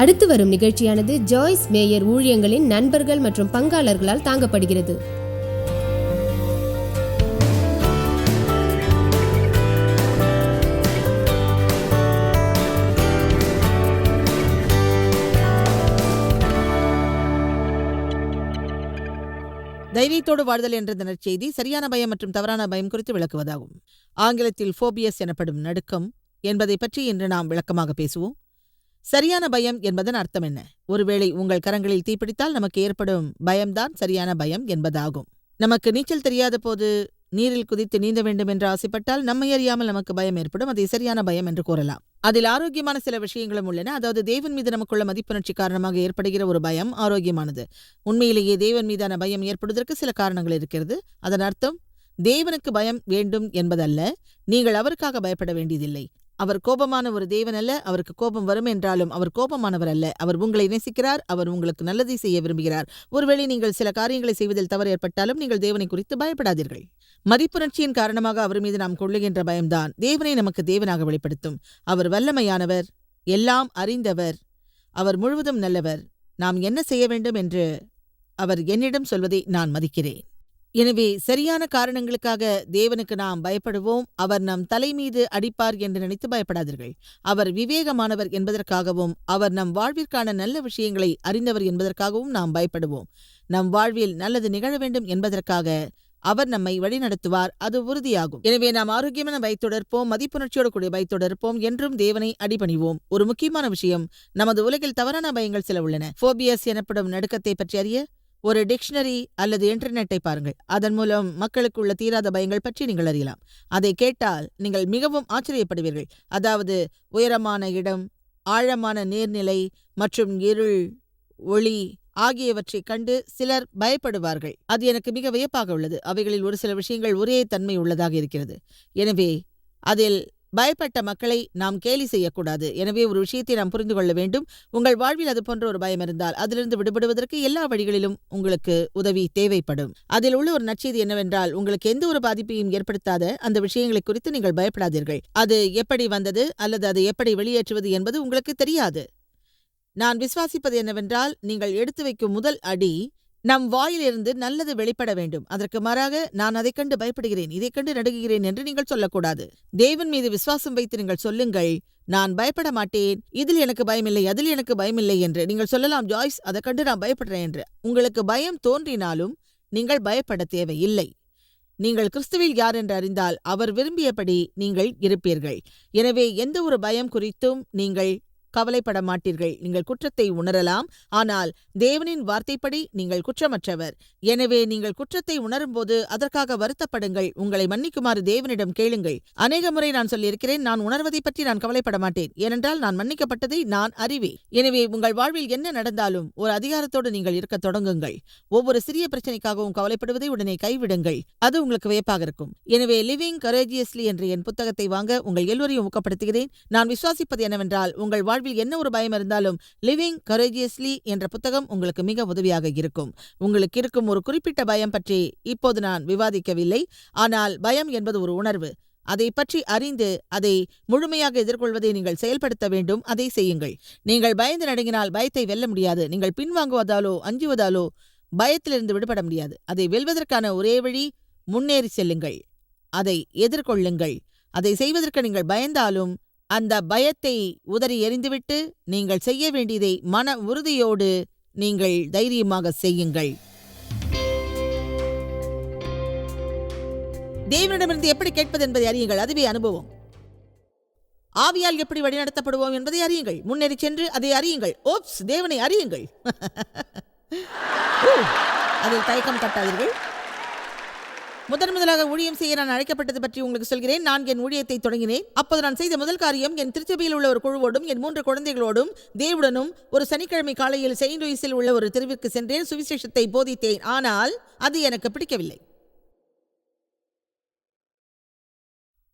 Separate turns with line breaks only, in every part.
அடுத்து வரும் நிகழ்ச்சியானது ஜாய்ஸ் மேயர் ஊழியங்களின் நண்பர்கள் மற்றும் பங்காளர்களால் தாங்கப்படுகிறது.
தைரியத்தோடு வாழ்தல் என்ற நற்செய்தி சரியான பயம் மற்றும் தவறான பயம் குறித்து விளக்குவதாகும். ஆங்கிலத்தில் ஃபோபியஸ் எனப்படும் நடுக்கம் என்பதை பற்றி இன்று நாம் விளக்கமாக பேசுவோம். சரியான பயம் என்பதன் அர்த்தம் என்ன? ஒருவேளை உங்கள் கரங்களில் தீப்பிடித்தால் நமக்கு ஏற்படும் பயம்தான் சரியான பயம் என்பதாகும். நமக்கு நீச்சல் தெரியாத போது நீரில் குதித்து நீந்த வேண்டும் என்று ஆசைப்பட்டால் நம்மை அறியாமல் நமக்கு பயம் ஏற்படும். அதை சரியான பயம் என்று கூறலாம். அதில் ஆரோக்கியமான சில விஷயங்களும் உள்ளன. அதாவது தேவன் மீது நமக்குள்ள மதிப்புணர்ச்சி காரணமாக ஏற்படுகிற ஒரு பயம் ஆரோக்கியமானது. உண்மையிலேயே தேவன் மீதான பயம் ஏற்படுவதற்கு சில காரணங்கள் இருக்கிறது. அதன் அர்த்தம் தேவனுக்கு பயம் வேண்டும் என்பதல்ல. நீங்கள் அவருக்காக பயப்பட வேண்டியதில்லை. அவர் கோபமான ஒரு தேவன் அல்ல. அவருக்கு கோபம் வரும் என்றாலும் அவர் கோபமானவர் அல்ல. அவர் உங்களை நேசிக்கிறார். அவர் உங்களுக்கு நல்லதை செய்ய விரும்புகிறார். ஒருவேளை நீங்கள் சில காரியங்களை செய்வதில் தவறு ஏற்பட்டாலும் நீங்கள் தேவனை குறித்து பயப்படாதீர்கள். மதிப்புணர்ச்சியின் காரணமாக அவர் மீது நாம் கொள்ளுகின்ற பயம்தான் தேவனை நமக்கு தேவனாக வெளிப்படுத்தும். அவர் வல்லமையானவர், எல்லாம் அறிந்தவர், அவர் முழுவதும் நல்லவர். நாம் என்ன செய்ய வேண்டும் என்று அவர் என்னிடம் சொல்வதை நான் மதிக்கிறேன். எனவே சரியான காரணங்களுக்காக தேவனுக்கு நாம் பயப்படுவோம். அவர் நம் தலை மீது அடிப்பார் என்று நினைத்து பயப்படாதீர்கள். அவர் விவேகமானவர் என்பதற்காகவும் அவர் நம் வாழ்விற்கான நல்ல விஷயங்களை அறிந்தவர் என்பதற்காகவும் நாம் பயப்படுவோம். நம் வாழ்வில் நல்லது நிகழ வேண்டும் என்பதற்காக அவர் நம்மை வழிநடத்துவார். அது உறுதியாகும். எனவே நாம் ஆரோக்கியமான பயத்தோடு இருப்போம், மதிப்புணர்ச்சியோடு கூடிய பயத்தோடு இருப்போம், என்றும் தேவனை அடிபணிவோம். ஒரு முக்கியமான விஷயம், நமது உலகில் தவறான பயங்கள் சில உள்ளன. ஃபோபியஸ் எனப்படும் நடுக்கத்தை பற்றி அறிய ஒரு டிக்ஷனரி அல்லது இன்டர்நெட்டை பாருங்கள். அதன் மூலம் மக்களுக்கு உள்ள தீராத பயங்கள் பற்றி நீங்கள் அறியலாம். அதை கேட்டால் நீங்கள் மிகவும் ஆச்சரியப்படுவீர்கள். அதாவது உயரமான இடம், ஆழமான நீர்நிலை மற்றும் இருள், ஒளி ஆகியவற்றைக் கண்டு சிலர் பயப்படுவார்கள். அது எனக்கு மிக வியப்பாக உள்ளது. அவைகளில் ஒரு சில விஷயங்கள் ஒரே தன்மை உள்ளதாக இருக்கிறது. எனவே அதில் பயப்பட்ட மக்களை நாம் கேலி செய்யக்கூடாது. எனவே ஒரு விஷயத்தை நாம் புரிந்து கொள்ள வேண்டும். உங்கள் வாழ்வில் அது போன்ற ஒரு பயம் இருந்தால் அதிலிருந்து விடுபடுவதற்கு எல்லா வழிகளிலும் உங்களுக்கு உதவி தேவைப்படும். அதில் உள்ள ஒரு நற்செய்தி என்னவென்றால், உங்களுக்கு எந்த ஒரு பாதிப்பையும் ஏற்படுத்தாத அந்த விஷயங்களை குறித்து நீங்கள் பயப்படாதீர்கள். அது எப்படி வந்தது அல்லது அதை எப்படி வெளியேற்றுவது என்பது உங்களுக்கு தெரியாது. நான் விசுவாசிப்பது என்னவென்றால், நீங்கள் எடுத்து வைக்கும் முதல் அடி நம் வாயிலிருந்து நல்லது வெளிப்பட வேண்டும். அதற்கு மாறாக நான் அதைக் கண்டு பயப்படுகிறேன், இதைக் கண்டு நடுங்குகிறேன் என்று நீங்கள் சொல்லக்கூடாது. தேவன் மீது விசுவாசம் வைத்து நீங்கள் சொல்லுங்கள், நான் பயப்பட மாட்டேன், இதில் எனக்கு பயமில்லை, அதில் எனக்கு பயமில்லை என்று நீங்கள் சொல்லலாம். ஜாய்ஸ், அதை கண்டு நான் பயப்படுறேன் என்று உங்களுக்கு பயம் தோன்றினாலும் நீங்கள் பயப்பட தேவையில்லை. நீங்கள் கிறிஸ்துவில் யார் என்று அறிந்தால் அவர் விரும்பியபடி நீங்கள் இருப்பீர்கள். எனவே எந்த ஒரு பயம் குறித்தும் நீங்கள் கவலைப்பட மாட்டீர்கள். நீங்கள் குற்றத்தை உணரலாம், ஆனால் தேவனின் வார்த்தைப்படி நீங்கள் குற்றமற்றவர். எனவே நீங்கள் குற்றத்தை உணரும்போது அதற்காக வருத்தப்படுங்கள். உங்களை மன்னிக்குமாறு தேவனிடம் கேளுங்கள். அநேக முறை நான் சொல்லியிருக்கிறேன், நான் உணர்வதை பற்றி நான் கவலைப்பட மாட்டேன், ஏனென்றால் நான் மன்னிக்கப்பட்டதை நான் அறிவேன். எனவே உங்கள் வாழ்வில் என்ன நடந்தாலும் ஒரு அதிகாரத்தோடு நீங்கள் இருக்க தொடங்குங்கள். ஒவ்வொரு சிறிய பிரச்சனைக்காகவும் கவலைப்படுவதை உடனே கைவிடுங்கள். அது உங்களுக்கு வியப்பாக இருக்கும். எனவே லிவிங் கரேஜியஸ்லி என்ற என் புத்தகத்தை வாங்க உங்கள் எல்லோரையும் ஊக்கப்படுத்துகிறேன். நான் விசுவாசிப்பது என்னவென்றால், உங்கள் வாழ்வில் என்ன ஒரு பயம் இருந்தாலும் லிவிங் கரேஜியஸ்லி என்ற புத்தகம் உங்களுக்கு மிக உதவியாக இருக்கும். உங்களுக்கு இருக்கும் ஒரு குறிப்பிட்ட பயம் பற்றி இப்போது நான் விவாதிக்கவில்லை. ஆனால் பயம் என்பது ஒரு உணர்வு. அதை பற்றி அறிந்து அதை முழுமையாக எதிர்கொள்வதை நீங்கள் செயல்படுத்த வேண்டும். அதை செய்யுங்கள். நீங்கள் பயந்து நடுங்கினால் பயத்தை வெல்ல முடியாது. நீங்கள் பின்வாங்குவதாலோ அஞ்சுவதாலோ பயத்திலிருந்து விடுபட முடியாது. அதை வெல்வதற்கான ஒரே வழி முன்னேறி செல்லுங்கள். அதை எதிர்கொள்ளுங்கள். அதை செய்வதற்கு நீங்கள் பயந்தாலும் அந்த பயத்தை உதறி எறிந்துவிட்டு நீங்கள் செய்ய வேண்டியதை மன உறுதியோடு நீங்கள் தைரியமாக செய்யுங்கள். தேவனிடமிருந்து எப்படி கேட்பது என்பதை அறியுங்கள். அதுவே அனுபவம். ஆவியால் எப்படி வழிநடத்தப்படுவோம் என்பதை அறியுங்கள். முன்னேறி சென்று அதை அறியுங்கள். ஓப்ஸ், தேவனை அறியுங்கள். அதில் தயக்கம் காட்டாதீர்கள். முதலாக ஊழியம் செய்ய நான் அழைக்கப்பட்டது பற்றி உங்களுக்கு சொல்கிறேன். நான் என் ஊழியத்தை தொடங்கினேன். அப்போது நான் செய்த முதல் காரியம், என் திருச்சபையில் உள்ள ஒரு குழுவோடும் என் 3 குழந்தைகளோடும் தேவனுடனும் ஒரு சனிக்கிழமை காலையில் செயின்ட் லூயிஸில் உள்ள ஒரு தெருவிற்கு சென்றேன். சுவிசேஷத்தை போதித்தேன். ஆனால் அது எனக்கு பிடிக்கவில்லை.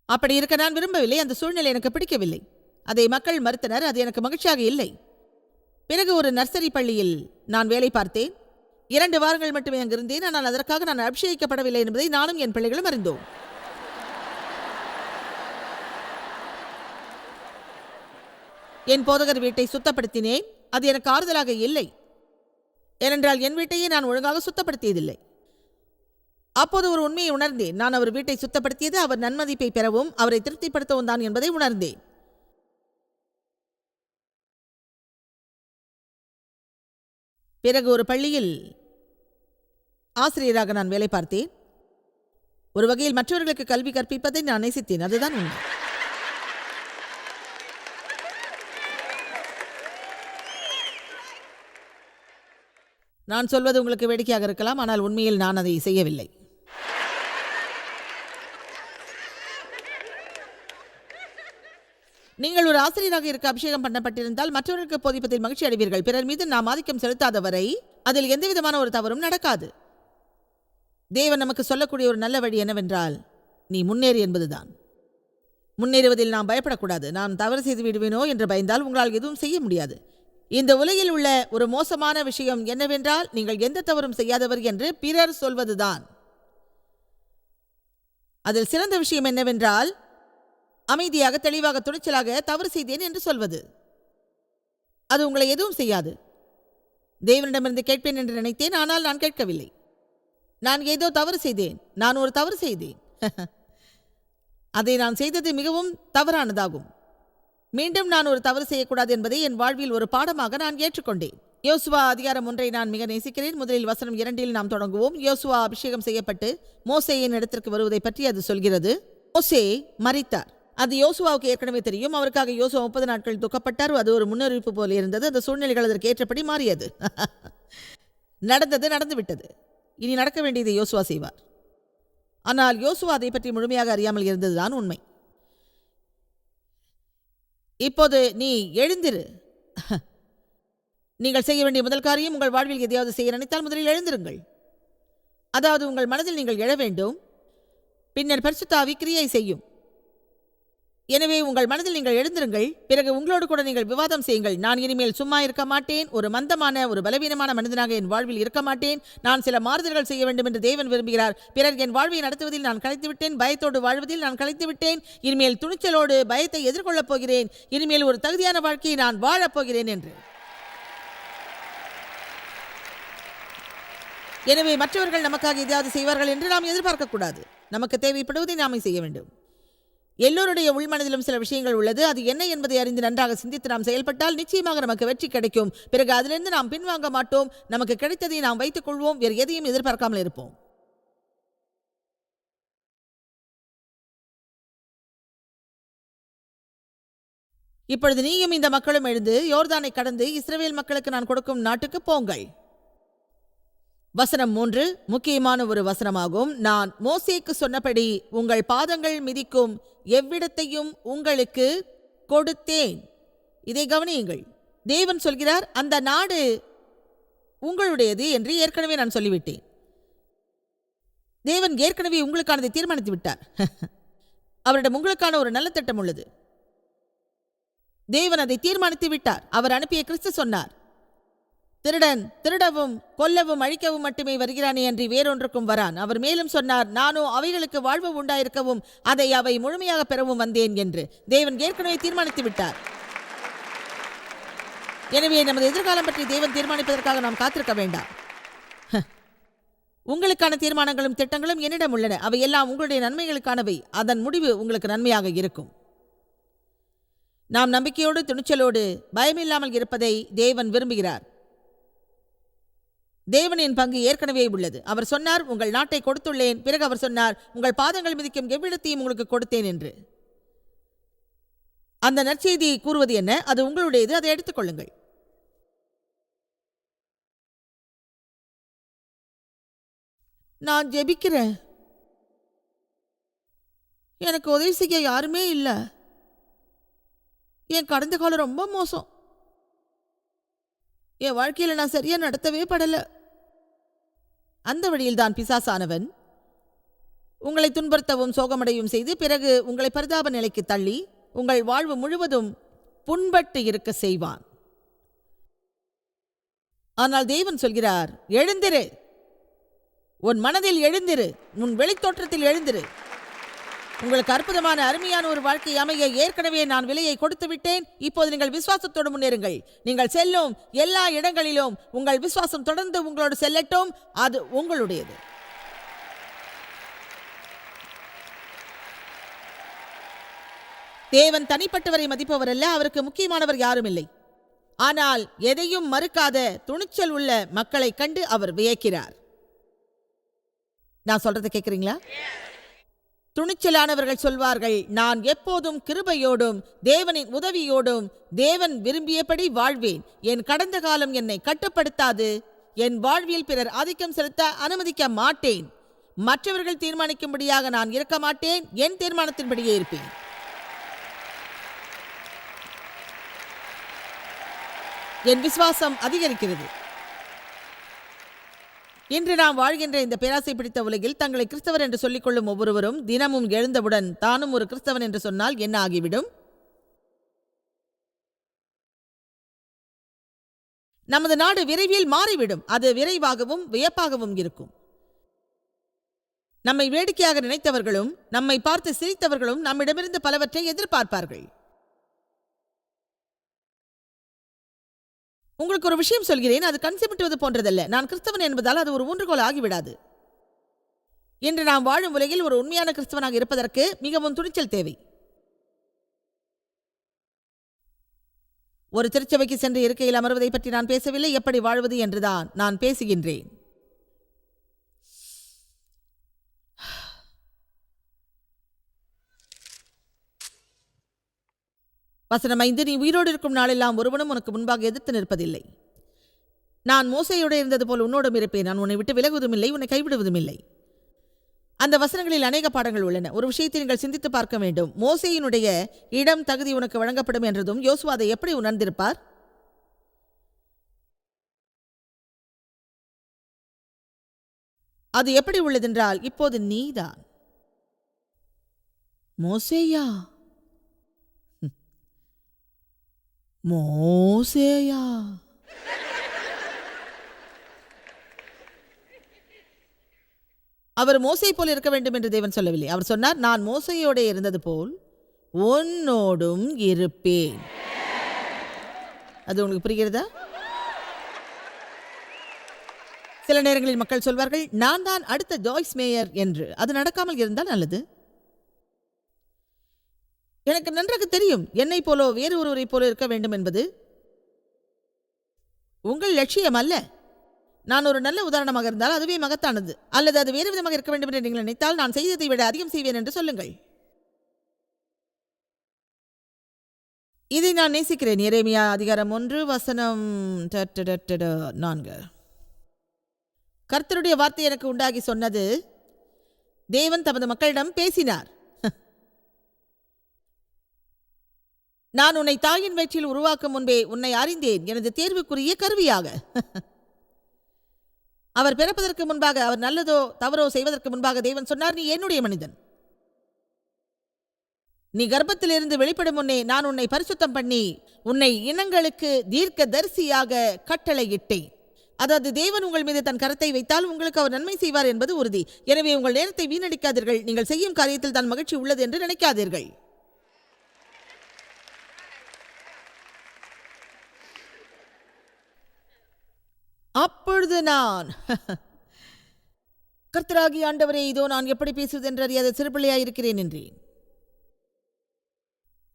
அப்படி இருக்க நான் விரும்பவில்லை. அந்த சூழ்நிலை எனக்கு பிடிக்கவில்லை. அதை மக்கள் மறுத்தனர். அது எனக்கு மகிழ்ச்சியாக இல்லை. பிறகு ஒரு நர்சரி பள்ளியில் நான் வேலை பார்த்தேன். 2 வாரங்கள் மட்டுமே அங்கிருந்தேன். ஆனால் அதற்காக நான் அபிஷேகிக்கப்படவில்லை என்பதை நானும் என் பிள்ளைகளும் அறிந்தோம். என் போதகர் வீட்டை சுத்தப்படுத்தினேன். அது எனக்கு ஆறுதலாக இல்லை. ஏனென்றால் என் வீட்டையே நான் ஒழுங்காக சுத்தப்படுத்தியதில்லை. அப்போது ஒரு உண்மையை உணர்ந்தேன். நான் அவர் வீட்டை சுத்தப்படுத்தியது அவர் நன்மதிப்பை பெறவும் அவரை திருப்திப்படுத்தவும் தான் என்பதை உணர்ந்தேன். பிறகு ஒரு பள்ளியில் ஆசிரியராக நான் வேலை பார்த்தேன். ஒரு வகையில் மற்றவர்களுக்கு கல்வி கற்பிப்பதை நான் நேசித்தேன். அதுதான் உண்மை. நான் சொல்வது உங்களுக்கு வேடிக்கையாக இருக்கலாம், ஆனால் உண்மையில் நான் அதை செய்யவில்லை. நீங்கள் ஒரு ஆசிரியராக இருக்க அபிஷேகம் பண்ணப்பட்டிருந்தால் மற்றவர்களுக்கு போதிப்பதில் மகிழ்ச்சி அடைவீர்கள். பிறர் மீது நாம் ஆதிக்கம் செலுத்தாதவரை அதில் எந்தவிதமான ஒரு தவறும் நடக்காது. தேவன் நமக்கு சொல்லக்கூடிய ஒரு நல்ல வழி என்னவென்றால், நீ முன்னேறு என்பதுதான். முன்னேறுவதில் நாம் பயப்படக்கூடாது. நான் தவறு செய்து விடுவேனோ என்று பயந்தால் உங்களால் எதுவும் செய்ய முடியாது. இந்த உலகில் உள்ள ஒரு மோசமான விஷயம் என்னவென்றால், நீங்கள் எந்த தவறும் செய்யாதவர் என்று பிறர் சொல்வதுதான். அதில் சிறந்த விஷயம் என்னவென்றால், அமைதியாக, தெளிவாக, துணிச்சலாக தவறு செய்தேன் என்று சொல்வது. அது உங்களை எதுவும் செய்யாது. தேவனிடமிருந்து கேட்பேன் என்று நினைத்தேன், ஆனால் நான் கேட்கவில்லை. நான் ஏதோ தவறு செய்தேன். நான் ஒரு தவறு செய்தேன். அதை நான் செய்தது மிகவும் தவறானதாகும். மீண்டும் நான் ஒரு தவறு செய்யக்கூடாது என்பதை என் வாழ்வில் ஒரு பாடமாக நான் ஏற்றுக்கொண்டேன். யோசுவா அதிகாரம் 1 நான் மிக நேசிக்கிறேன். முதலில் வசனம் 2 நாம் தொடங்குவோம். யோசுவா அபிஷேகம் செய்யப்பட்டு மோசேயின் இடத்திற்கு வருவதை பற்றி அது சொல்கிறது. மோசே மரித்தார். அது யோசுவாவுக்கு ஏற்கனவே தெரியும். அவருக்காக யோசுவா 30 நாட்கள் துக்கப்பட்டார். அது ஒரு முன்னறிவிப்பு போல இருந்தது. அந்த சூழ்நிலைகள் அதற்கு ஏற்றபடி மாறியது. நடந்தது நடந்துவிட்டது. இனி நடக்க வேண்டியதை யோசுவா செய்வார். ஆனால் யோசுவா அதை பற்றி முழுமையாக அறியாமல் இருந்ததுதான் உண்மை. இப்போது நீ எழுந்திரு. நீங்கள் செய்ய வேண்டிய முதல் காரியம், உங்கள் வாழ்வில் எதையாவது செய்ய நினைத்தால் முதலில் எழுந்திருங்கள். அதாவது உங்கள் மனதில் நீங்கள் எழ வேண்டும். பின்னர் பரிசுத்த ஆவி கிரியை செய்யும். எனவே உங்கள் மனதில் நீங்கள் எழுந்திருங்கள். பிறகு உங்களோடு கூட நீங்கள் விவாதம் செய்யுங்கள். நான் இனிமேல் சும்மா இருக்க மாட்டேன். ஒரு மந்தமான, ஒரு பலவீனமான மனிதனாக என் வாழ்வில் இருக்க மாட்டேன். நான் சில மாறுதல்கள் செய்ய வேண்டும் என்று தேவன் விரும்புகிறார். பிறகு என் வாழ்வை நடத்துவதில் நான் கலைத்து விட்டேன். பயத்தோடு வாழ்வதில் நான் கலைத்து விட்டேன். இனிமேல் துணிச்சலோடு பயத்தை எதிர்கொள்ளப் போகிறேன். இனிமேல் ஒரு தகுதியான வாழ்க்கையை நான் வாழப் போகிறேன் என்று. எனவே மற்றவர்கள் நமக்காக எதையாவது செய்வார்கள் என்று நாம் எதிர்பார்க்கக்கூடாது. நமக்கு தேவைப்படுவதை நாமே செய்ய வேண்டும். எல்லோருடைய உள்மனதிலும் சில விஷயங்கள் உள்ளது. அது என்ன என்பதை அறிந்து நன்றாக சிந்தித்து நாம் செயல்பட்டால் நிச்சயமாக நமக்கு வெற்றி கிடைக்கும். பிறகு அதிலிருந்து நாம் பின்வாங்க மாட்டோம். நமக்கு கிடைத்ததை நாம் வைத்துக் கொள்வோம். வேறு எதையும் எதிர்பார்க்காமல் இருப்போம். இப்பொழுது நீயும் இந்த மக்களும் எழுந்து யோர்தானை கடந்து இஸ்ரவேல் மக்களுக்கு நான் கொடுக்கும் நாட்டுக்கு போங்கள். வசனம் 3 முக்கியமான ஒரு வசனமாகும். நான் மோசேக்கு சொன்னபடி உங்கள் பாதங்கள் மிதிக்கும் எவ்விடத்தையும் உங்களுக்கு கொடுத்தேன். இதை கவனியுங்கள். தேவன் சொல்கிறார், அந்த நாடு உங்களுடையது என்று ஏற்கனவே நான் சொல்லிவிட்டேன். தேவன் ஏற்கனவே உங்களுக்கானதை தீர்மானித்து விட்டார். அவரிடம் உங்களுக்கான ஒரு நல்ல திட்டம் உள்ளது. தேவன் அதை தீர்மானித்து விட்டார். அவர் அனுப்பிய கிறிஸ்து சொன்னார், திருடன் திருடவும் கொல்லவும் அழிக்கவும் மட்டுமே வருகிறானே அன்றி வேறொன்றுக்கும் வரான். அவர் மேலும் சொன்னார், நானோ அவைகளுக்கு வாழ்வு உண்டாயிருக்கவும் அதை அவை முழுமையாக பெறவும் வந்தேன் என்று. தேவன் ஏற்கனவே தீர்மானித்து விட்டார். எனவே நமது எதிர்காலம் பற்றி தேவன் தீர்மானிப்பதற்காக நாம் காத்திருக்க வேண்டாம். உங்களுக்கான தீர்மானங்களும் திட்டங்களும் என்னிடம் உள்ளன. அவை எல்லாம் உங்களுடைய நன்மைகளுக்கானவை. அதன் முடிவு உங்களுக்கு நன்மையாக இருக்கும். நாம் நம்பிக்கையோடு துணிச்சலோடு பயமில்லாமல் இருப்பதை தேவன் விரும்புகிறார். தேவனின் பங்கு ஏற்கனவே உள்ளது. அவர் சொன்னார், உங்கள் நாட்டை கொடுத்துள்ளேன். பிறகு அவர் சொன்னார், உங்கள் பாதங்கள் மிதிக்கும் எவ்விடத்தையும் உங்களுக்கு கொடுத்தேன் என்று. அந்த நற்செய்தியை கூறுவது என்ன? அது உங்களுடையது. அதை எடுத்துக் கொள்ளுங்கள். நான் ஜெபிக்கிறேன். எனக்கு உதவி செய்ய யாருமே இல்லை. என் கடந்த காலம் ரொம்ப மோசம். என் வாழ்க்கையில் நான் சரியா நடத்தவே படல. அந்த வழியில்தான் பிசாசானவன் உங்களை துன்புறுத்தவும் சோகமடையும் செய்து பிறகு உங்களை பரிதாப நிலைக்கு தள்ளி உங்கள் வாழ்வு முழுவதும் புண்பட்டு இருக்க செய்வான். ஆனால் தேவன் சொல்கிறார், எழுந்திரு. உன் மனதில் எழுந்திரு. உன் வெளித்தோற்றத்தில் எழுந்திரு. உங்களுக்கு அற்புதமான அருமையான ஒரு வாழ்க்கை அமைய ஏற்கனவே நான் விலையை கொடுத்து விட்டேன். இப்போது நீங்கள் விசுவாசத்தோடு முன்னேறுங்கள். நீங்கள் செல்லும் எல்லா இடங்களிலும் உங்கள் விசுவாசம் தொடர்ந்து உங்களோடு செல்லட்டும். அது உங்களுடையது. தேவன் தனிப்பட்டவரை மதிப்பவர் அல்ல. அவருக்கு முக்கியமானவர் யாரும் இல்லை. ஆனால் எதையும் மறுக்காத துணிச்சல் உள்ள மக்களை கண்டு அவர் வியக்கிறார். நான் சொல்றதை கேட்கிறீங்களா? துணிச்சலானவர்கள் சொல்வார்கள், நான் எப்போதும் கிருபையோடும் தேவனின் உதவியோடும் தேவன் விரும்பியபடி வாழ்வேன். என் கடந்த காலம் என்னை கட்டுப்படுத்தாது. என் வாழ்வில் பிறர் ஆதிக்கம் செலுத்த அனுமதிக்க மாட்டேன். மற்றவர்கள் தீர்மானிக்கும்படியாக நான் இருக்க மாட்டேன். என் தீர்மானத்தின்படியே இருப்பேன். என் விசுவாசம் அதிகரிக்கிறது. இன்று நாம் வாழ்கின்ற இந்த பேராசை பிடித்த உலகில் தங்களை கிறிஸ்தவர் என்று சொல்லிக் கொள்ளும் ஒவ்வொருவரும் தினமும் எழுந்தவுடன் தானும் ஒரு கிறிஸ்தவன் என்று சொன்னால் என்ன ஆகிவிடும்? நமது நாடு விரைவில் மாறிவிடும். அது விரைவாகவும் வியப்பாகவும் இருக்கும். நம்மை வேடிக்கையாக நினைத்தவர்களும் நம்மை பார்த்து சிரித்தவர்களும் நம்மிடமிருந்து பலவற்றை எதிர்பார்ப்பார்கள். உங்களுக்கு ஒரு விஷயம் சொல்கிறேன், அது கண் சிமிட்டுவது போன்றதல்ல. நான் கிறிஸ்தவன் என்பதால் அது ஒரு ஊன்றுகோல் ஆகிவிடாது. இன்று நாம் வாழும் உலகில் ஒரு உண்மையான கிறிஸ்தவனாக இருப்பதற்கு மிகவும் துணிச்சல் தேவை. ஒரு திருச்சபைக்கு சென்று இருக்கையில் அமர்வதை பற்றி நான் பேசவில்லை, எப்படி வாழ்வது என்றுதான் நான் பேசுகின்றேன். வசனம் 5, நீ உயிரோடு இருக்கும் நாளெல்லாம் ஒருவனும் உனக்கு முன்பாக எதிர்த்து நிற்பதில்லை. நான் மோசேயோடு இருந்தது போல் உன்னோடும் இருப்பேன். நான் உன்னை விட்டு விலகுவதும் இல்லை, உன்னை கைவிடுவதும் இல்லை. அந்த வசனங்களில் அநேக பாடங்கள் உள்ளன. ஒரு விஷயத்தை நீங்கள் சிந்தித்து பார்க்க வேண்டும். மோசேயினுடைய இடம் தகுதி உனக்கு வழங்கப்படும் என்றதும் யோசுவா அதை எப்படி உணர்ந்திருப்பார்? அது எப்படி உள்ளதென்றால், இப்போது நீதான் மோசேயா, மோசேயா. அவர் மோசே போல் இருக்க வேண்டும் என்று தேவன் சொல்லவில்லை. அவர் சொன்னார், நான் மோசையோடு இருந்தது போல் உன்னோடும் இருப்பேன். அது உங்களுக்கு புரிகிறதா? சில நேரங்களில் மக்கள் சொல்வார்கள், நான் தான் அடுத்த ஜாய்ஸ் மேயர் என்று. அது நடக்காமல் இருந்தால் நல்லது. எனக்கு நன்றாக தெரியும், என்னை போலோ வேறு ஒருவரை போல இருக்க வேண்டும் என்பது உங்கள் லட்சியம் அல்ல. நான் ஒரு நல்ல உதாரணமாக இருந்தால் அதுவே மகத்தானது. அல்லது அது வேறு விதமாக இருக்க வேண்டும் என்று நீங்கள் நினைத்தால், நான் செய்ததை விட அதிகம் செய்வேன் என்று சொல்லுங்கள். இதை நான் நேசிக்கிறேன். எரேமியா அதிகாரம் 1 வசனம் 4. கர்த்தருடைய வார்த்தை எனக்கு உண்டாகி சொன்னது, தேவன் தமது மக்களிடம் பேசினார். நான் உன்னை தாயின் வயிற்றில் உருவாக்கும் முன்பே உன்னை அறிந்தேன், எனது தேர்வுக்குரிய கருவியாக. அவர் பிறப்பதற்கு முன்பாக, அவர் நல்லதோ தவறோ செய்வதற்கு முன்பாக தேவன் சொன்னார், நீ என்னுடைய மனிதன். நீ கர்ப்பத்திலிருந்து வெளிப்படும் முன்னே நான் உன்னை பரிசுத்தம் பண்ணி உன்னை இனங்களுக்கு தீர்க்க தரிசியாக கட்டளையிட்டேன். அதாவது தேவன் உங்கள் மீது தன் கரத்தை வைத்தால் உங்களுக்கு அவர் நன்மை செய்வார் என்பது உறுதி. எனவே உங்கள் நேரத்தை வீணடிக்காதீர்கள். நீங்கள் செய்யும் காரியத்தில் தான் மகிழ்ச்சி உள்ளது என்று நினைக்காதீர்கள். அப்பொழுது நான், கர்த்தராகி ஆண்டவரே, இதோ நான் எப்படி பேசுவது என்று அறியாத சிறுபிள்ளையாயிருக்கிறேன் என்றேன்.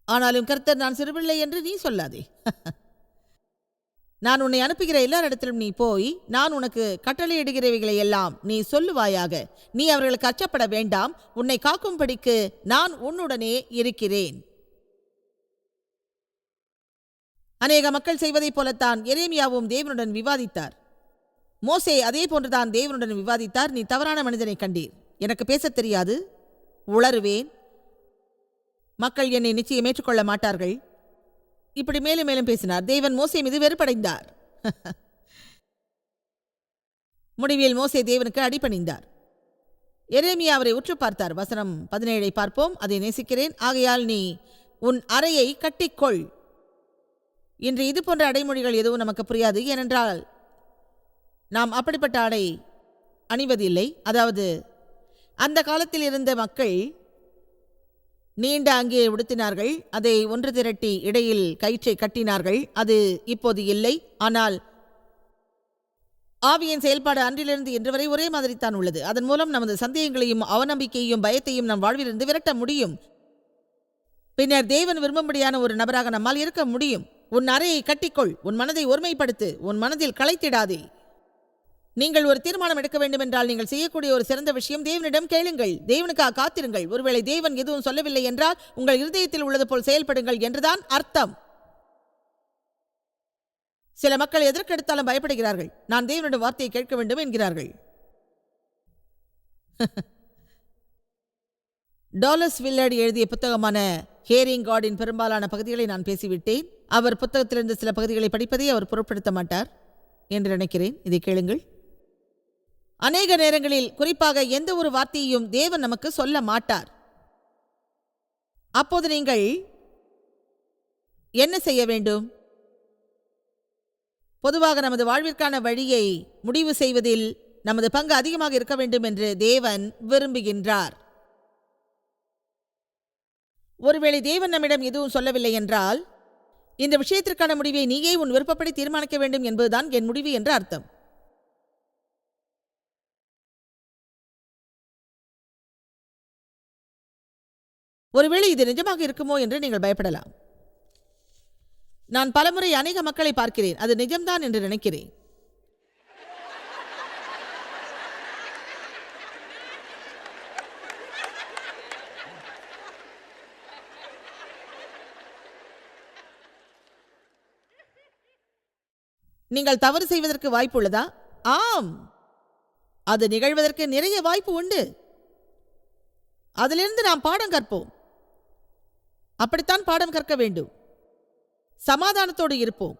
ஆனாலும் கர்த்தர், நான் சிறுபிள்ளை என்று நீ சொல்லாதே. நான் உன்னை அனுப்புகிற எல்லாரிடத்திலும் நீ போய் நான் உனக்கு கட்டளையிடுகிறவைகளை எல்லாம் நீ சொல்லுவாயாக. நீ அவர்களுக்கு அச்சப்பட வேண்டாம். உன்னை காக்கும்படிக்கு நான் உன்னுடனே இருக்கிறேன். அநேக மக்கள் செய்வதைப் போலத்தான் எரேமியாவும் தேவனுடன் விவாதித்தார். மோசே அதே போன்றுதான் தேவனுடன் விவாதித்தார். நீ தவறான மனிதனை கண்டீர். எனக்கு பேசத் தெரியாது, உளறுவேன், மக்கள் என்னை நிச்சயம் ஏற்றுக்கொள்ள மாட்டார்கள். இப்படி மேலும் மேலும் பேசினார். தேவன் மோசே மீது வெறுப்படைந்தார். முடிவில் மோசே தேவனுக்கு அடிபணிந்தார். எரேமியா அவரை உற்று பார்த்தார். வசனம் 17 பார்ப்போம். அதை நேசிக்கிறேன். ஆகையால் நீ உன் அறையை கட்டிக்கொள். இன்று இது போன்ற அடைமொழிகள் எதுவும் நமக்கு புரியாது. ஏனென்றால் நாம் அப்படிப்பட்ட ஆடை அணிவதில்லை. அதாவது அந்த காலத்தில் இருந்த மக்கள் நீண்ட அங்கே உடுத்தினார்கள். அதை ஒன்று திரட்டி இடையில் கயிற்றை கட்டினார்கள். அது இப்போது இல்லை. ஆனால் ஆவியின் செயல்பாடு அன்றிலிருந்து இன்று வரை ஒரே மாதிரித்தான் உள்ளது. அதன் மூலம் நமது சந்தேகங்களையும் அவநம்பிக்கையையும் பயத்தையும் நம் வாழ்விலிருந்து விரட்ட முடியும். பின்னர் தேவன் விரும்பும்படியான ஒரு நபராக நம்மால் இருக்க முடியும். உன் அறையை கட்டிக்கொள். உன் மனதை ஒருமைப்படுத்து. உன் மனதில் களைத்திடாதே. நீங்கள் ஒரு தீர்மானம் எடுக்க வேண்டும் என்றால் நீங்கள் செய்யக்கூடிய ஒரு சிறந்த விஷயம், தேவனிடம் கேளுங்கள். தேவனுக்காக காத்திருங்கள். ஒருவேளை தேவன் எதுவும் சொல்லவில்லை என்றால் உங்கள் இருதயத்தில் உள்ளது போல் செயல்படுங்கள் என்றுதான் அர்த்தம். சில மக்கள் எதற்கெடுத்தாலும் பயப்படுகிறார்கள். நான் தேவனுடைய வார்த்தையை கேட்க வேண்டும் என்கிறார்கள். டாலஸ் வில்லர்ட் எழுதிய புத்தகமான ஹியரிங் காடின் பெரும்பாலான பகுதிகளை நான் பேசிவிட்டேன். அவர் புத்தகத்திலிருந்து சில பகுதிகளை படிப்பதை அவர் பொருட்படுத்த மாட்டார் என்று நினைக்கிறேன். இதை கேளுங்கள். அநேக நேரங்களில், குறிப்பாக எந்த ஒரு வார்த்தையையும் தேவன் நமக்கு சொல்ல மாட்டார். அப்போது நீங்கள் என்ன செய்ய வேண்டும்? பொதுவாக நமது வாழ்விற்கான வழியை முடிவு செய்வதில் நமது பங்கு அதிகமாக இருக்க வேண்டும் என்று தேவன் விரும்புகின்றார். ஒருவேளை தேவன் நம்மிடம் எதுவும் சொல்லவில்லை என்றால், இந்த விஷயத்திற்கான முடிவை நீயே உன் விருப்பப்படி தீர்மானிக்க வேண்டும் என்பதுதான் என் முடிவு என்று அர்த்தம். ஒருவேளை இது நிஜமாக இருக்குமோ என்று நீங்கள் பயப்படலாம். நான் பலமுறை அநேக மக்களை பார்க்கிறேன். அது நிஜம்தான் என்று நினைக்கிறேன். நீங்கள் தவறு செய்வதற்கு வாய்ப்பு உள்ளதா? ஆம், அது நிகழ்வதற்கு நிறைய வாய்ப்பு உண்டு. அதிலிருந்து நாம் பாடம் கற்போம். அப்படித்தான் பாடம் கற்க வேண்டும். சமாதானத்தோடு இருப்போம்.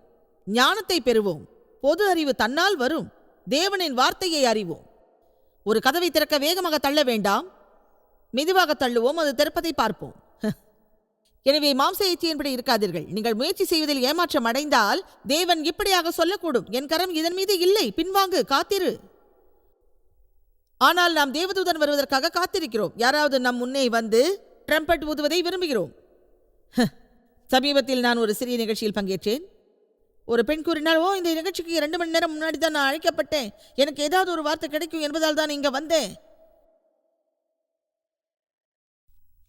ஞானத்தை பெறுவோம். பொது அறிவு தன்னால் வரும். தேவனின் வார்த்தையை அறிவோம். ஒரு கதவை திறக்க வேகமாக தள்ள வேண்டாம், மெதுவாக தள்ளுவோம். அது திறப்பதை பார்ப்போம். எனவே மாம்ச இச்சையின்படி இருக்காதீர்கள். நீங்கள் முயற்சி செய்வதில் ஏமாற்றம் அடைந்தால் தேவன் இப்படியாக சொல்லக்கூடும், என் கரம் இதன் மீது இல்லை, பின்வாங்கு, காத்திரு. ஆனால் நாம் தேவதூதன் வருவதற்காக காத்திருக்கிறோம். யாராவது நம் முன்னே வந்து ட்ரம்பட் ஊதுவதை விரும்புகிறோம். சமீபத்தில் நான் ஒரு சிறிய நிகழ்ச்சியில் பங்கேற்றேன். ஒரு பெண் கூறினாள், ஓ, இந்த நிகழ்ச்சிக்கு 2 மணி நேரம் முன்னாடி தான் நான் அழைக்கப்பட்டேன். எனக்கு ஏதாவது ஒரு வார்த்தை கிடைக்கும் என்பதால் தான் இங்க வந்தேன்.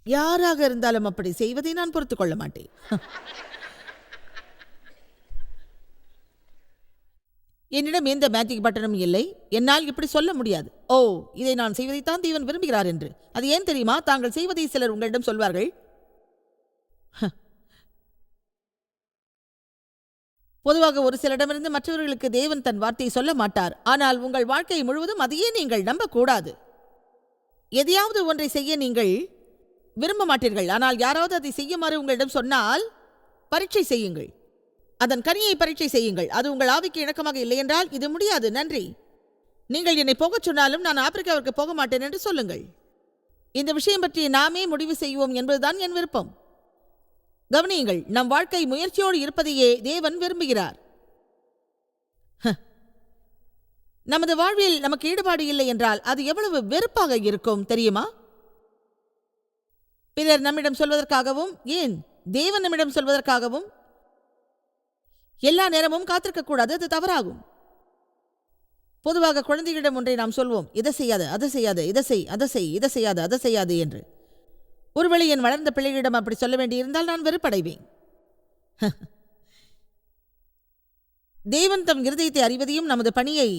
யாராக இருந்தாலும் அப்படி செய்வதை நான் பொறுத்துக் கொள்ள மாட்டேன். என்னிடம் எந்த மேஜிக் பட்டனும் இல்லை. என்னால் இப்படி சொல்ல முடியாது, ஓ, இதை நான் செய்வதைத்தான் தேவன் விரும்புகிறார் என்று. அது ஏன் தெரியுமா? தாங்கள் செய்வதை சிலர் உங்களிடம் சொல்வார்கள். பொதுவாக ஒரு சிலரிடமிருந்து மற்றவர்களுக்கு தேவன் தன் வார்த்தையை சொல்ல மாட்டார். ஆனால் உங்கள் வாழ்க்கை முழுவதும் அதையே நீங்கள் நம்பக்கூடாது. எதையாவது ஒன்றை செய்ய நீங்கள் விரும்ப மாட்டீர்கள். ஆனால் யாராவது அதை செய்யுமாறு உங்களிடம் சொன்னால் பரீட்சை செய்யுங்கள். அதன் கனியை பரீட்சை செய்யுங்கள். அது உங்கள் ஆவிக்கு இணக்கமாக இல்லை என்றால், இது முடியாது, நன்றி, நீங்கள் என்னை போகச் சொன்னாலும் நான் ஆப்பிரிக்காவிற்கு போக மாட்டேன் என்று சொல்லுங்கள். இந்த விஷயம் பற்றி நாமே முடிவு செய்வோம் என்பதுதான் என் விருப்பம். கவனியுங்கள், நம் வாழ்க்கை முயற்சியோடு இருப்பதையே தேவன் விரும்புகிறார். நமது வாழ்வில் நமக்கு ஈடுபாடு இல்லை என்றால் அது எவ்வளவு வெறுப்பாக இருக்கும் தெரியுமா? பிறர் நம்மிடம் சொல்வதற்காகவும், ஏன் தேவன் நம்மிடம் சொல்வதற்காகவும் எல்லா நேரமும் காத்திருக்க கூடாது. அது தவறாகும். பொதுவாக குழந்தைகளிடம் ஒன்றை நாம் சொல்வோம், இதை செய்யாது, அதை செய்யாது, இதை செய், அதை செய், இதை செய்யாது, அதை செய்யாது என்று. ஒருவேளை என் வளர்ந்த பிள்ளைகளிடம் அப்படி சொல்ல வேண்டியிருந்தால் நான் வெறுப்படைவேன். தேவன் தம் இருதயத்தை அறிவதையும் நமது பணியை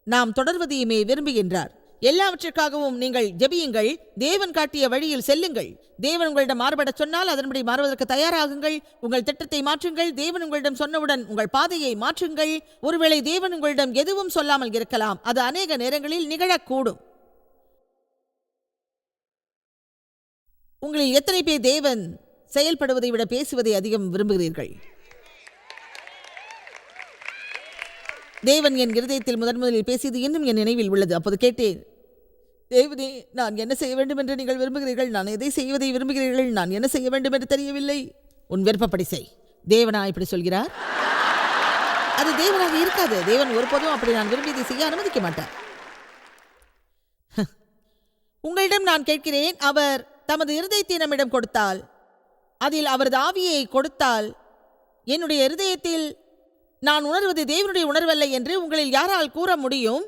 நாம் தொடர்வதையுமே விரும்புகின்றார். எல்லாவற்றிற்காகவும் நீங்கள் ஜெபியுங்கள். தேவன் காட்டிய வழியில் செல்லுங்கள். தேவன் உங்களிடம் மாறுபடச் சொன்னால் அதன்படி மாறுவதற்கு தயாராகுங்கள். உங்கள் திட்டத்தை மாற்றுங்கள். தேவன் உங்களிடம் சொன்னவுடன் உங்கள் பாதையை மாற்றுங்கள். ஒருவேளை தேவன் உங்களிடம் எதுவும் சொல்லாமல் இருக்கலாம். அது அநேக நேரங்களில் நிகழக்கூடும். உங்களில் எத்தனை பேர் தேவன் செயல்படுவதை விட பேசுவதை அதிகம் விரும்புகிறீர்கள்? தேவன் என் இருதயத்தில் முதலில் பேசியது இன்னும் என் நினைவில் உள்ளது. அப்போது கேட்டேன், தேவனே, நான் என்ன செய்ய வேண்டும் என்று நீங்கள் விரும்புகிறீர்கள்? நான் எதை செய்வதை விரும்புகிறீர்கள்? நான் என்ன செய்ய வேண்டும் என்று தெரியவில்லை. உன் விருப்பப்படி செய். தேவனா இப்படி சொல்கிறார்? அது தேவனாக இருக்காது. தேவன் ஒருபோதும் அப்படி நான் விரும்பியதை செய்ய அனுமதிக்க மாட்டார். உங்களிடம் நான் கேட்கிறேன், அவர் தமது இருதயத்தை நம்மிடம் கொடுத்தால், அதில் அவரது ஆவியை கொடுத்தால், என்னுடைய இருதயத்தில் நான் உணர்வது தேவனுடைய உணர்வல்ல என்று உங்களில் யாரால் கூற முடியும்?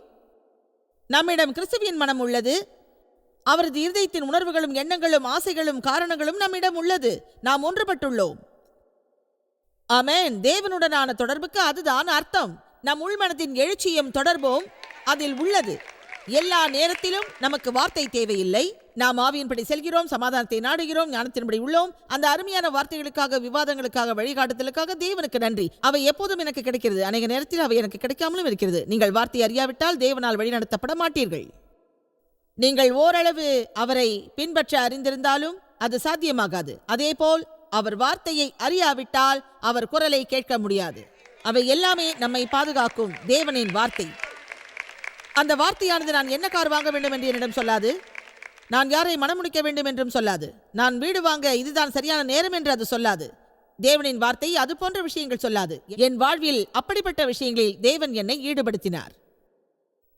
நம்மிடம் கிறிஸ்துவின் மனம் உள்ளது. அவரது இருதயத்தின் உணர்வுகளும் எண்ணங்களும் ஆசைகளும் காரணங்களும் நம்மிடம் உள்ளது. நாம் ஒன்றுபட்டுள்ளோம். ஆமென். தேவனுடனான தொடர்புக்கு அதுதான் அர்த்தம். நம் உள்மனத்தின் எழுச்சியும் தொடர்பும் அதில் உள்ளது. எல்லா நேரத்திலும் நமக்கு வார்த்தை தேவையில்லை. நாம் ஆவியின்படி செல்கிறோம், சமாதானத்தை நாடுகிறோம், ஞானத்தின்படி உள்ளோம். அந்த அருமையான வார்த்தைகளுக்காக, விவாதங்களுக்காக, வழிகாட்டுதலுக்காக தேவனுக்கு நன்றி. அவை எப்போதும் எனக்கு கிடைக்கிறது. அநேக நேரத்தில் அவை எனக்கு கிடைக்காமலும் இருக்கிறது. நீங்கள் வார்த்தை அறியாவிட்டால் தேவனால் வழிநடத்தப்பட மாட்டீர்கள். நீங்கள் ஓரளவு அவரை பின்பற்ற அறிந்திருந்தாலும் அது சாத்தியமாகாது. அதேபோல் அவர் வார்த்தையை அறியாவிட்டால் அவர் குரலை கேட்க முடியாது. அவை எல்லாமே நம்மை பாதுகாக்கும் தேவனின் வார்த்தை. அந்த வார்த்தையானது நான் என்ன கார் வாங்க வேண்டும் என்று என்னிடம் சொல்லாது. நான் யாரை மணமுடிக்க வேண்டும் என்றும் சொல்லாது. நான் வீடு வாங்க இதுதான் சரியான நேரம் என்று அது சொல்லாது. தேவனின் வார்த்தை அது போன்ற விஷயங்கள் சொல்லாது. என் வாழ்வில் அப்படிப்பட்ட விஷயங்களில் தேவன் என்னை ஈடுபடுத்தினார்.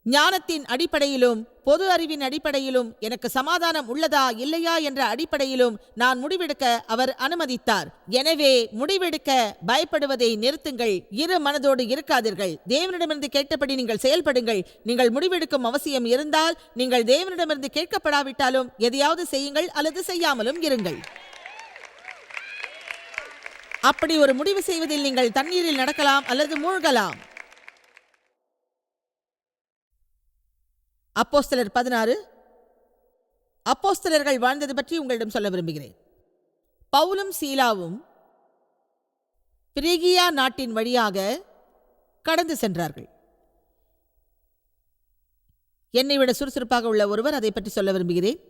ஞானத்தின் அடிப்படையிலும் பொது அறிவின் அடிப்படையிலும் எனக்கு சமாதானம் உள்ளதா இல்லையா என்ற அடிப்படையிலும் நான் முடிவெடுக்க அவர் அனுமதித்தார். எனவே முடிவெடுக்க பயப்படுவதை நிறுத்துங்கள். இரு மனதோடு இருக்காதீர்கள். தேவனிடமிருந்து கேட்டபடி நீங்கள் செயல்படுங்கள். நீங்கள் முடிவெடுக்கும் அவசியம் இருந்தால் நீங்கள் தேவனிடமிருந்து கேட்கப்படாவிட்டாலும் எதையாவது செய்யுங்கள் அல்லது செய்யாமலும் இருங்கள். அப்படி ஒரு முடிவு செய்வதில் நீங்கள் தண்ணீரில் நடக்கலாம் அல்லது மூழ்கலாம். அப்போஸ்தலர் 16. அப்போஸ்தலர்கள் வாழ்ந்தது பற்றி உங்களிடம் சொல்ல விரும்புகிறேன். பவுலும் சீலாவும் பிரிகியா நாட்டின் வழியாக கடந்து சென்றார்கள். என்னை விட சுறுசுறுப்பாக உள்ள ஒருவர் அதை பற்றி சொல்ல விரும்புகிறேன்.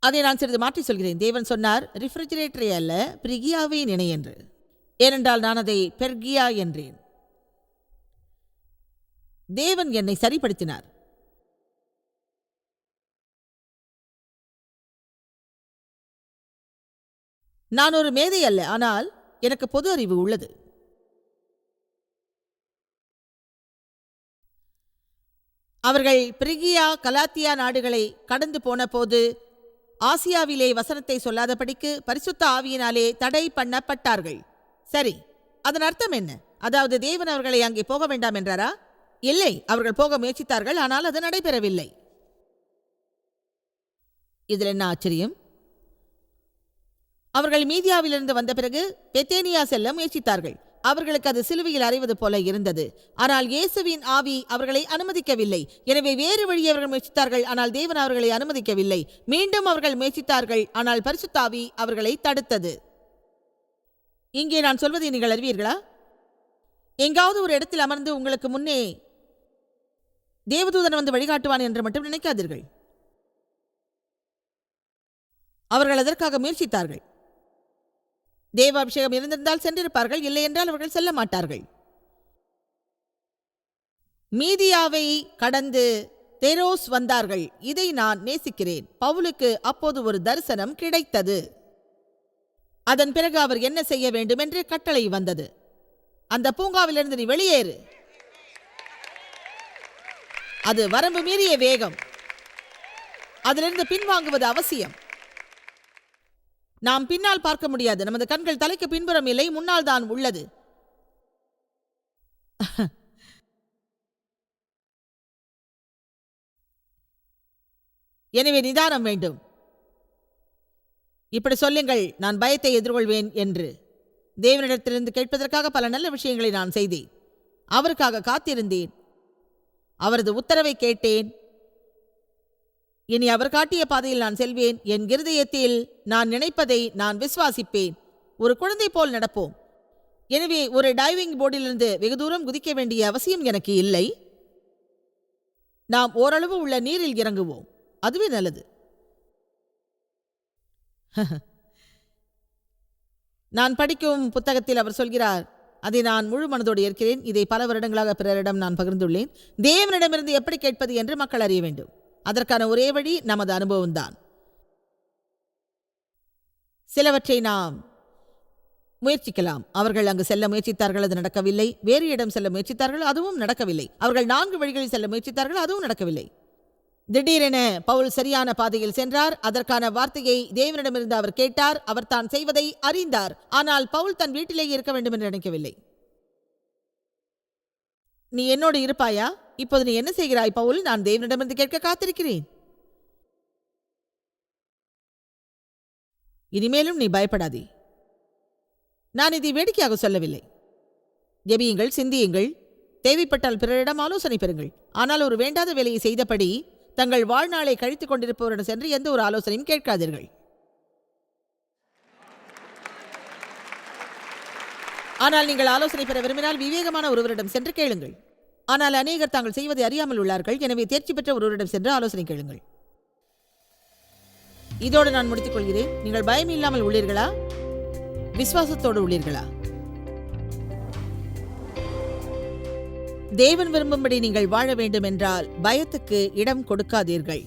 அதை நான் சிறிது மாற்றி சொல்கிறேன். தேவன் சொன்னார், ரெஃப்ரிஜரேட்டரை அல்ல, பிரிகியாவை நினை என்று. ஏனென்றால் நான் அதை பெர்கியா என்றேன். தேவன் என்னை சரிப்படுத்தினார். நான் ஒரு மேதை அல்ல, ஆனால் எனக்கு பொது அறிவு உள்ளது. அவர்கள் பிரிகியா கலாத்தியா நாடுகளை கடந்து போன போது ஆசியாவிலே வசனத்தை சொல்லாதபடிக்கு பரிசுத்த ஆவியினாலே தடை பண்ணப்பட்டார்கள். சரி, அதன் அர்த்தம் என்ன? அதாவது தேவன் அவர்களை அங்கே போக வேண்டாம் என்றாரா? இல்லை, அவர்கள் போக முயற்சித்தார்கள், ஆனால் அது நடைபெறவில்லை. இதில் என்ன ஆச்சரியம்? அவர்கள் மீதியாவிலிருந்து வந்த பிறகு பெத்தேனியா செல்ல முயற்சித்தார்கள். அவர்களுக்கு அது சிலுவையில் அறைவது போல இருந்தது. ஆனால் இயேசுவின் ஆவி அவர்களை அனுமதிக்கவில்லை. எனவே வேறு வழியை அவர்கள் முயற்சித்தார்கள், ஆனால் தேவன் அவர்களை அனுமதிக்கவில்லை. மீண்டும் அவர்கள் முயற்சித்தார்கள், ஆனால் பரிசுத்த ஆவி அவர்களை தடுத்தது. இங்கே நான் சொல்வதை நீங்கள் அறிவீர்களா? எங்காவது ஒரு இடத்தில் அமர்ந்து உங்களுக்கு முன்னே தேவதூதன் வந்து வழிகாட்டுவான் என்று மட்டும் நினைக்காதீர்கள். அவர்கள் அதற்காக முயற்சித்தார்கள். தேவ அபிஷேகம் இருந்திருந்தால் சென்றிருப்பார்கள், இல்லை என்றால் அவர்கள் செல்ல மாட்டார்கள். மீதியாவை கடந்து தெரோஸ் வந்தார்கள். இதை நான் நேசிக்கிறேன். பவுலுக்கு அப்போது ஒரு தரிசனம் கிடைத்தது. அதன் பிறகு அவர் என்ன செய்ய வேண்டும் என்று கட்டளை வந்தது. அந்த பூங்காவிலிருந்து நீ வெளியேறு. அது வரம்பு மீறிய வேகம். அதிலிருந்து பின்வாங்குவது அவசியம். நாம் பின்னால் பார்க்க முடியாது. நமது கண்கள் தலைக்கு பின்புறம் இல்லை, முன்னால் தான் உள்ளது. எனவே நிதானம் வேண்டும். இப்படி சொல்லுங்கள், நான் பயத்தை எதிர்கொள்வேன் என்று. தேவனிடத்திலிருந்து கேட்பதற்காக பல நல்ல விஷயங்களை நான் செய்தேன். அவருக்காக காத்திருந்தேன். அவரது உத்தரவை கேட்டேன். இனி அவர் காட்டிய பாதையில் நான் செல்வேன். என் இருதயத்தில் நான் நினைப்பதை நான் விசுவாசிப்பேன். ஒரு குழந்தை போல் நடப்போம். எனவே ஒரு டைவிங் போர்டிலிருந்து வெகு தூரம் குதிக்க வேண்டிய அவசியம் எனக்கு இல்லை. நாம் ஓரளவு உள்ள நீரில் இறங்குவோம். அதுவே நல்லது. நான் படிக்கும் புத்தகத்தில் அவர் சொல்கிறார், அதை நான் முழு மனதோடு ஏற்கிறேன். இதை பல வருடங்களாக பிறரிடம் நான் பகிர்ந்துள்ளேன். தேவனிடமிருந்து எப்படி கேட்பது என்று மக்கள் அறிய வேண்டும். அதற்கான ஒரே வழி நமது அனுபவம்தான். சிலவற்றை நாம் முயற்சிக்கலாம். அவர்கள் அங்கு செல்ல முயற்சித்தார்கள், அது நடக்கவில்லை. வேறு இடம் செல்ல முயற்சித்தார்கள், அதுவும் நடக்கவில்லை. அவர்கள் 4 வழிகளில் செல்ல முயற்சித்தார்கள், அதுவும் நடக்கவில்லை. திடீரென பவுல் சரியான பாதையில் சென்றார். அதற்கான வார்த்தையை தேவனிடமிருந்து அவர் கேட்டார். அவர் தான் செய்வதை அறிந்தார். ஆனால் பவுல் தன் வீட்டிலேயே இருக்க வேண்டும் என்று நினைக்கவில்லை. நீ என்னோடு இருப்பாயா? இப்போது நீ என்ன செய்கிறாய் பவுல்? நான் தேவனிடமிருந்து கேட்க காத்திருக்கிறேன். இனிமேலும் நீ பயப்படாதே. நான் இதை வேடிக்கையாக சொல்லவில்லை. ஜெபியுங்கள், சிந்தியுங்கள், தேவைப்பட்டால் பிறரிடம் ஆலோசனை பெறுங்கள். ஆனால் ஒரு வேண்டாத வேலையை செய்தபடி தங்கள் வாழ்நாளை கழித்துக் கொண்டிருப்பவரிடம் சென்று எந்த ஒரு ஆலோசனையும் கேட்காதீர்கள். ஆனால் நீங்கள் ஆலோசனை பெற விரும்பினால் விவேகமான ஒருவரிடம் சென்று கேளுங்கள். ஆனால் அநேகர் தாங்கள் செய்வதை அறியாமல் உள்ளார்கள். எனவே தேர்ச்சி பெற்ற ஒருவரிடம் சென்று ஆலோசனை கேளுங்கள். இதோடு நான் முடித்துக் கொள்கிறேன். நீங்கள் பயம் இல்லாமல் உள்ளீர்களா? விசுவாசத்தோடு உள்ளீர்களா? தேவன் விரும்பும்படி நீங்கள் வாழ வேண்டும் என்றால் பயத்துக்கு இடம் கொடுக்காதீர்கள்.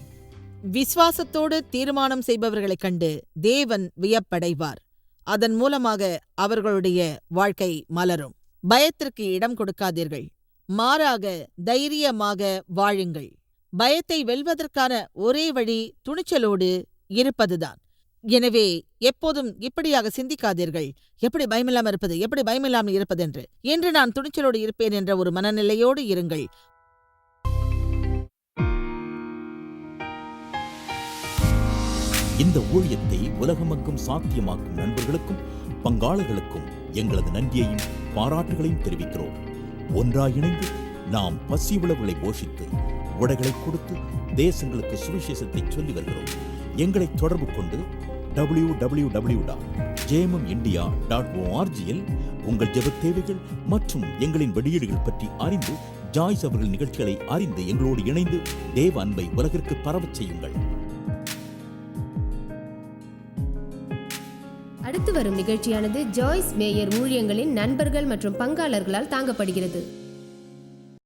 விசுவாசத்தோடு தீர்மானம் செய்பவர்களைக் கண்டு தேவன் வியப்படைவார். அதன் மூலமாக அவர்களுடைய வாழ்க்கை மலரும். பயத்திற்கு இடம் கொடுக்காதீர்கள். மாறாக தைரியமாக வாழுங்கள். பயத்தை வெல்வதற்கான ஒரே வழி துணிச்சலோடு இருப்பதுதான். எனவே எப்போதும் இப்படியாக சிந்திக்காதீர்கள், எப்படி பயமில்லாமல் இருப்பது, எப்படி பயமில்லாமல் இருப்பதென்று. என்று நான் துணிச்சலோடு இருப்பேன் என்ற ஒரு மனநிலையோடு இருங்கள்.
இந்த ஊழியத்தை உலகமெங்கும் சாத்தியமாக்கும் நண்பர்களுக்கும் பங்காளர்களுக்கும் எங்களது நன்றியையும் பாராட்டுகளையும் தெரிவிக்கிறோம். ஒன்றாயிணைந்து நாம் பசி உழவுகளை போஷித்து உடைகளை கொடுத்து தேசங்களுக்கு சுவிசேஷத்தை சொல்லி வருகிறோம். எங்களை தொடர்பு கொண்டு www.jmmindia.org உங்கள் ஜெபத் தேவைகள் மற்றும் எங்களின் வெளியீடுகள் பற்றி அறிந்து ஜாய்ஸ் அவர்கள் நிகழ்ச்சிகளை அறிந்து எங்களோடு இணைந்து தேவ அன்பை உலகிற்கு பரவச் செய்யுங்கள்.
அடுத்து வரும் நிகழ்ச்சியானது ஜாய்ஸ் மேயர் ஊழியங்களின் நண்பர்கள் மற்றும் பங்காளர்களால் தாங்கப்படுகிறது.